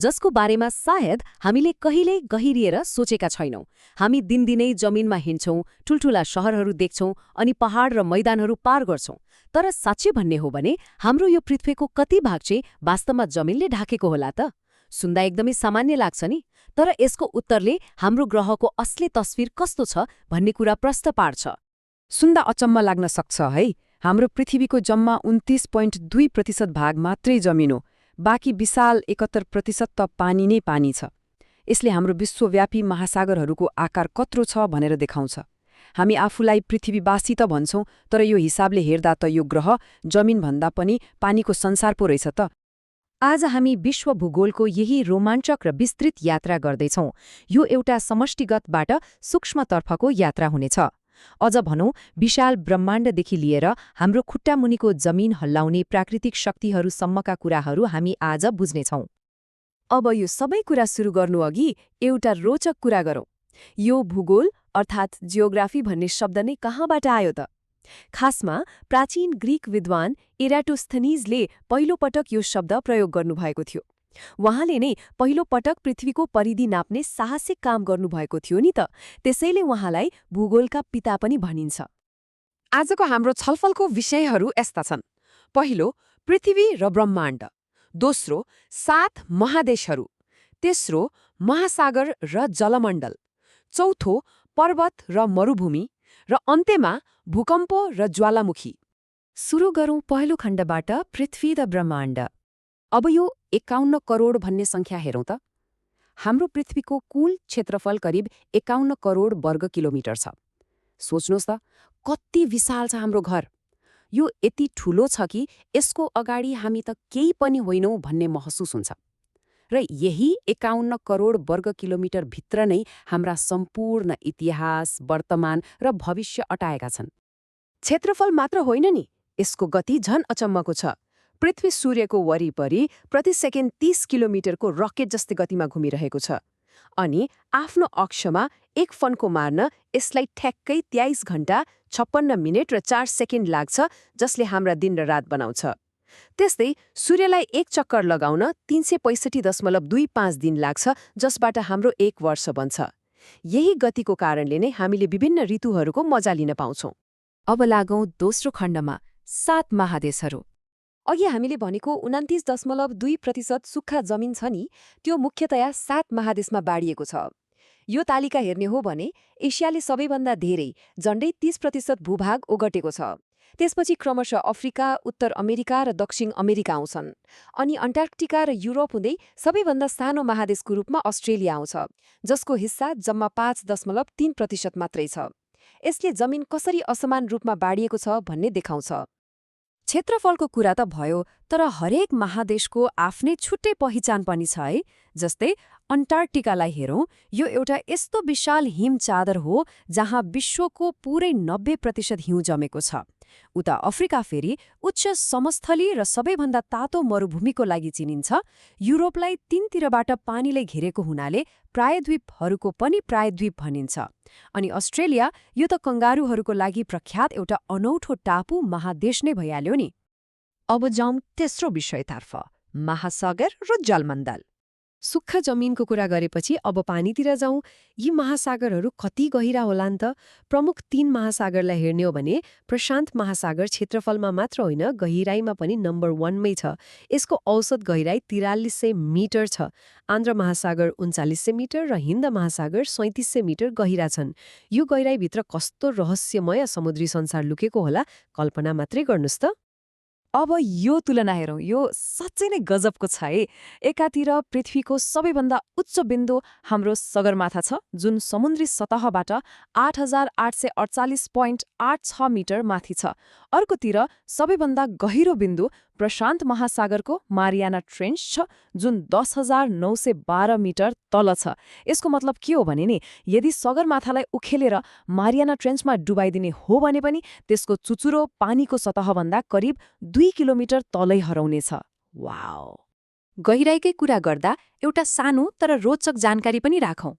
जसको बारेमा सायद हामीले कहिल्यै गहिरिएर सोचेका छैनौं। हामी दिनदिनै जमिनमा हिँड्छौं, ठूल्ठूला शहरहरू देख्छौं अनि पहाड र मैदानहरू पार गर्छौं। तर साँच्चै भन्ने हो भने हाम्रो यो पृथ्वीको कति भाग चाहिँ वास्तवमा जमिनले ढाकेको होला त? सुन्दा एकदमै सामान्य लाग्छ नि, तर यसको उत्तरले हाम्रो ग्रहको असली तस्विर कस्तो छ भन्ने कुरा प्रश्न पार्छ। सुन्दा अचम्म लाग्न सक्छ है। हाम्रो पृथ्वीको जम्मा 29.2% भाग मात्रै जमिन हो, बाँकी विशाल 71% त पानी नै पानी छ। यसले हाम्रो विश्वव्यापी महासागरहरूको आकार कत्रो छ भनेर देखाउँछ। हामी आफूलाई पृथ्वीवासी त भन्छौं, तर यो हिसाबले हेर्दा त यो ग्रह जमिनभन्दा पनि पानीको संसार पो रहेछ त। आज हामी विश्व भूगोलको यही रोमाञ्चक र विस्तृत यात्रा गर्दैछौं। यो एउटा समष्टिगतबाट सूक्ष्मतर्फको यात्रा हुनेछ। अझ भनौं, विशाल ब्रह्माण्डदेखि लिएर हाम्रो खुट्टामुनिको जमिन हल्लाउने प्राकृतिक शक्तिहरूसम्मका कुराहरू हामी आज बुझ्नेछौं। अब यो सबै कुरा सुरु गर्नुअघि एउटा रोचक कुरा गरौं। यो भूगोल अर्थात् जियोग्राफी भन्ने शब्द नै कहाँबाट आयो त? खासमा प्राचीन ग्रीक विद्वान एराटोस्थनीजले पहिलोपटक यो शब्द प्रयोग गर्नुभएको थियो। उहाँले नै पहिलो पटक पृथ्वीको परिधि नाप्ने साहसिक काम गर्नुभएको थियो नि त। त्यसैले उहाँलाई भूगोलका पिता पनि भनिन्छ। आजको हाम्रो छलफलको विषयहरू यस्ता छन्। पहिलो, पृथ्वी र ब्रह्माण्ड। दोस्रो, 7 महादेशहरू। तेस्रो, महासागर र जलमण्डल। चौथो, पर्वत र मरुभूमि। र अन्त्यमा भूकम्प र ज्वालामुखी। सुरु गरौं पहिलो खण्डबाट, पृथ्वी र ब्रह्माण्ड। अब यो 51 करोड भन्ने संख्या हेरौं त। हाम्रो पृथ्वीको कुल क्षेत्रफल करिब 51 करोड वर्ग किलोमिटर छ। सोच्नुहोस् त, कति विशाल छ हाम्रो घर। यो यति ठूलो छ कि यसको अगाडि हामी त केही पनि होइनौं भन्ने महसुस हुन्छ। र यही 51 करोड वर्ग किलोमिटर भित्र नै हाम्रा सम्पूर्ण इतिहास, वर्तमान र भविष्य अटाएका छन्। क्षेत्रफल मात्र होइन नि, यसको गति झन अचम्मको छ। पृथ्वी सूर्यको वरिपरि प्रति सेकेन्ड 30 किलोमिटरको रकेट जस्तै गतिमा घुमिरहेको छ। अनि आफ्नो अक्षमा एक फन्को मार्न यसलाई ठ्याक्कै 23 घण्टा 56 मिनेट र 4 सेकेन्ड लाग्छ, जसले हाम्रा दिन र रात बनाउँछ। त्यस्तै सूर्यलाई एक चक्कर लगाउन 365.25 दिन लाग्छ, जसबाट हाम्रो एक वर्ष बन्छ। यही गतिको कारणले नै हामीले विभिन्न ऋतुहरूको मजा लिन पाउँछौं। अब लागौं दोस्रो खण्डमा, 7 महादेशहरू। अघि हामीले भनेको 29.2% सुक्खा जमिन छ नि, त्यो मुख्यतया 7 महादेशमा बाडिएको छ। यो तालिका हेर्ने हो भने एसियाले सबैभन्दा धेरै, झण्डै 30% भूभाग ओगटेको छ। त्यसपछि क्रमशः अफ्रिका, उत्तर अमेरिका र दक्षिण अमेरिका आउँछन्। अनि अन्टार्कटिका र युरोप हुँदै सबैभन्दा सानो महादेशको रूपमा अस्ट्रेलिया आउँछ, जसको हिस्सा जम्मा 5.3% मात्रै छ। यसले जमिन कसरी असमान रूपमा बाडिएको छ भन्ने देखाउँछ। क्षेत्रफलको कुरा त भयो, तर हरेक महादेशको आफ्नै छुट्टै पहिचान पनि छ है। जस्तै अन्टार्कटिकालाई हेरौं, यो एउटा यस्तो विशाल हिम चादर हो जहाँ विश्वको पुरै 90% हिउँ जमेको छ। उता अफ्रिका फेरि उच्च समस्थली र सबैभन्दा तातो मरुभूमिको लागि चिनिन्छ। युरोपलाई तीनतिरबाट पानीले घेरेको हुनाले प्रायद्वीपहरूको पनि प्रायद्वीप भनिन्छ। अनि अस्ट्रेलिया, यो त कंगारूहरूको लागि प्रख्यात एउटा अनौठो टापु महादेश नै भइहाल्यो नि। अब जाउँ तेस्रो विषयतर्फ, महासागर र जलमण्डल। सुक्खा जमिनको कुरा गरेपछि अब पानीतिर जाउँ। यी महासागरहरू कति गहिरा होलान् त? प्रमुख 3 महासागरलाई हेर्ने हो भने प्रशान्त महासागर क्षेत्रफलमा मात्र होइन, गहिराईमा पनि नम्बर 1 मै छ। यसको औसत गहिराई 4300 मिटर छ। आन्ध्र महासागर 3900 मिटर र हिन्द महासागर 3700 मिटर गहिरा छन्। यो गहिराईभित्र कस्तो रहस्यमय समुद्री संसार लुकेको होला, कल्पना मात्रै गर्नुस् त। अब यो तुलना हेरौं, यो साँच्चै नै गजबको छ है। एकातिर पृथ्वीको सबैभन्दा उच्च बिन्दु हाम्रो सगरमाथा छ, जुन समुद्री सतहबाट 8848.86 मिटर माथि छ। अर्कोतिर सबैभन्दा गहिरो बिन्दु प्रशान्त महासागरको मारियाना ट्रेन्च छ, जुन 10,912 मिटर तल छ। यसको मतलब के हो भने नि, यदि सगरमाथालाई उखेलेर मारियाना ट्रेन्चमा डुबाइदिने हो भने पनि त्यसको चुचुरो पानीको सतहभन्दा करिब 2 किलोमिटर तलै हराउनेछ। वाउ! गहिराईकै कुरा गर्दा एउटा सानो तर रोचक जानकारी पनि राखौं।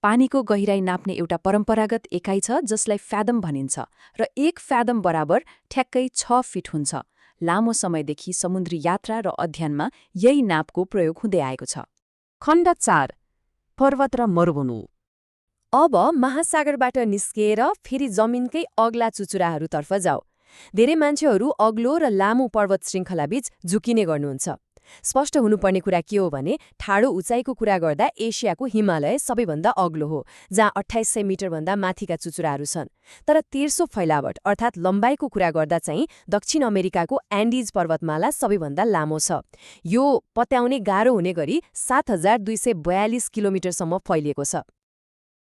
पानीको गहिराई नाप्ने एउटा परम्परागत एकाइ छ जसलाई फ्यादम भनिन्छ, र 1 फ्यादम बराबर ठ्याक्कै 6 फिट हुन्छ। लामो समयदेखि समुद्री यात्रा र अध्ययनमा यही नापको प्रयोग हुँदै आएको छ। खण्ड 4 पर्वत र मरुभूमि। अब महासागरबाट निस्किएर फेरि जमिनकै अग्ला चुचुराहरूतर्फ जाऊ। धेरै मान्छेहरू अग्लो र लामो पर्वत श्रृङ्खलाबीच झुकिने गर्नुहुन्छ। स्पष्ट हुनुपर्ने कुरा के हो भने ठाडो उचाइको कुरा गर्दा एसियाको हिमालय सबैभन्दा अग्लो हो, जहाँ 2800 मिटरभन्दा माथिका चुचुराहरू छन्। तर तेर्सो फैलावट अर्थात् लम्बाइको कुरा गर्दा चाहिँ दक्षिण अमेरिकाको एन्डिज पर्वतमाला सबैभन्दा लामो छ। यो पत्याउने गाह्रो हुने गरी 7242 किलोमिटरसम्म फैलिएको छ।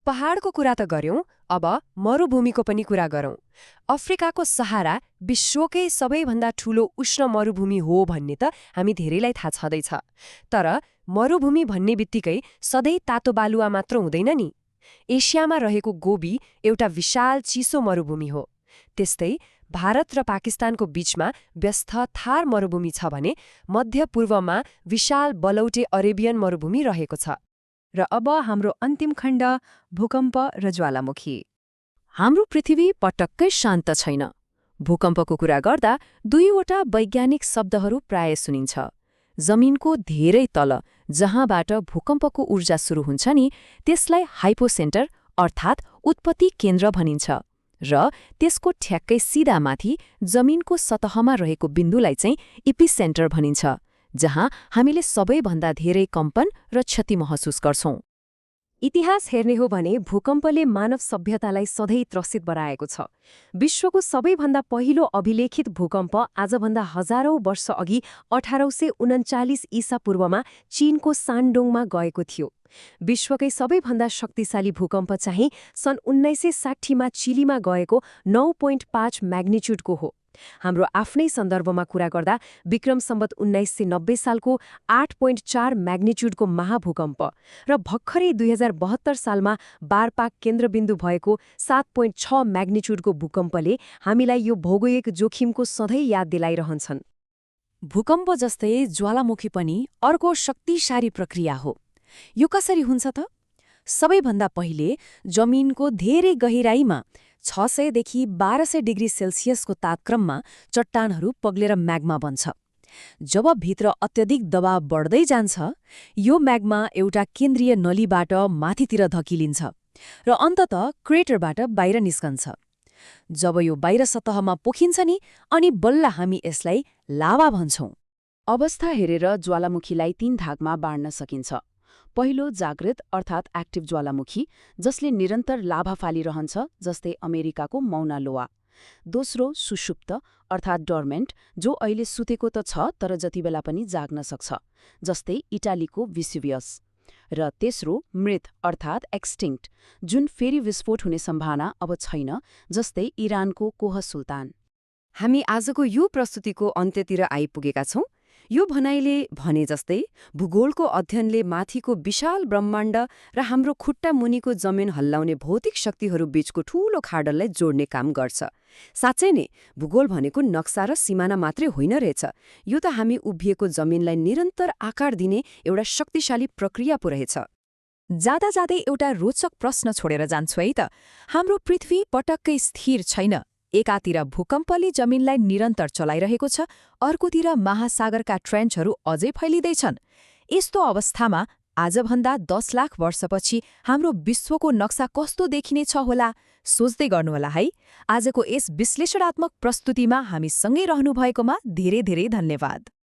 पहाडको कुरा त गर्यौं, अब मरुभूमिको पनि कुरा गरौं। अफ्रिकाको सहारा विश्वकै सबैभन्दा ठूलो उष्ण मरुभूमि हो भन्ने त हामी धेरैलाई थाहा छँदैछ। तर मरुभूमि भन्ने बित्तिकै सधैँ तातो बालुवा मात्र हुँदैन नि। एसियामा रहेको गोबी एउटा विशाल चिसो मरुभूमि हो। त्यस्तै भारत र पाकिस्तानको बीचमा व्यस्थ थार मरुभूमि छ भने मध्य पूर्वमा विशाल बलौटे अरेबियन मरुभूमि रहेको छ। र अब हाम्रो अन्तिम खण्ड भूकम्प र ज्वालामुखी। हाम्रो पृथ्वी पटक्कै शान्त छैन। भूकम्पको कुरा गर्दा दुईवटा वैज्ञानिक शब्दहरू प्राय सुनिन्छ। जमिनको धेरै तल जहाँबाट भूकम्पको ऊर्जा सुरु हुन्छ नि, त्यसलाई हाइपोसेन्टर अर्थात् उत्पत्ति केन्द्र भनिन्छ, र त्यसको ठ्याक्कै सिधा माथि जमिनको सतहमा रहेको बिन्दुलाई चाहिँ इपिसेन्टर भनिन्छ, जहाँ हामीले सबैभन्दा धेरै कम्पन र क्षति महसुस गर्छौं। इतिहास हेर्ने हो भने भूकम्पले मानव सभ्यतालाई सधैँ त्रसित बनाएको छ। विश्वको सबैभन्दा पहिलो अभिलेखित भूकम्प आजभन्दा हजारौं वर्ष अघि 1839 ईसा पूर्वमा चीनको सान्डोङमा गएको थियो। विश्वकै सबैभन्दा शक्तिशाली भूकम्प चाहिँ सन् 1960 मा चिलीमा गएको 9.5 म्याग्निच्युडको हो। हाम्रो आफ्नै सन्दर्भमा कुरा गर्दा विक्रम सम्वत 1990 सालको 8.4 म्याग्निच्युडको महाभूकम्प र भर्खरै 2072 सालमा बारपाक केन्द्रबिन्दु भएको 7.6 म्याग्निच्युडको भूकम्पले हामीलाई यो भौगोलिक जोखिमको सधैँ याद दिलाइरहन्छन्। भूकम्प जस्तै ज्वालामुखी पनि अर्को शक्तिशाली प्रक्रिया हो। यो कसरी हुन्छ त? सबैभन्दा पहिले जमिनको धेरै गहिराईमा 600 देखि 1200 डिग्री सेल्सियसको तापक्रममा चट्टानहरू पग्लेर म्याग्मा बन्छ। जब भित्र अत्यधिक दबाव बढ्दै जान्छ, यो म्याग्मा एउटा केन्द्रीय नलीबाट माथितिर धकिलिन्छ र अन्ततः क्रेटरबाट बाहिर निस्कन्छ। जब यो बाहिर सतहमा पोखिन्छ नि, अनि बल्ल हामी यसलाई लाभा भन्छौं। अवस्था हेरेर ज्वालामुखीलाई 3 भागमा बाँड्न सकिन्छ। पहिलो जागृत अर्थात् एक्टिभ ज्वालामुखी, जसले निरन्तर लाभा फालिरहन्छ, जस्तै अमेरिकाको मौना लोआ। दोस्रो सुषुप्त अर्थात् डोर्मेन्ट, जो अहिले सुतेको त छ तर जतिबेला पनि जाग्न सक्छ, जस्तै इटालीको भेसुभियस। र तेस्रो मृत अर्थात् एक्सटिङ्क्ट, जुन फेरि विस्फोट हुने सम्भावना अब छैन, जस्तै इरानको कोह सुल्तान। हामी आजको यो प्रस्तुतिको अन्त्यतिर आइपुगेका छौं। यो भनाइले भने जस्तै भूगोलको अध्ययनले माथिको विशाल ब्रह्माण्ड र हाम्रो खुट्टा मुनिको जमिन हल्लाउने भौतिक शक्तिहरू बीचको ठूलो खाडललाई जोड्ने काम गर्छ। साँच्चै नै भूगोल भनेको नक्सा र सिमाना मात्रै होइन रहेछ। यो त हामी उभिएको जमिनलाई निरन्तर आकार दिने एउटा शक्तिशाली प्रक्रिया पो रहेछ। जाँदा जाँदै एउटा रोचक प्रश्न छोडेर जान्छु है त। हाम्रो पृथ्वी पटक्कै स्थिर छैन। एकातिर भूकम्पले जमिनलाई निरन्तर चलाइरहेको छ, अर्कोतिर महासागरका ट्रेन्चहरू अझै फैलिँदैछन्। यस्तो अवस्थामा आजभन्दा 10 लाख वर्षपछि हाम्रो विश्वको नक्सा कस्तो देखिनेछ होला, सोच्दै गर्नुहोला है। आजको यस विश्लेषणात्मक प्रस्तुतिमा हामी सँगै रहनुभएकोमा धेरै धेरै धन्यवाद।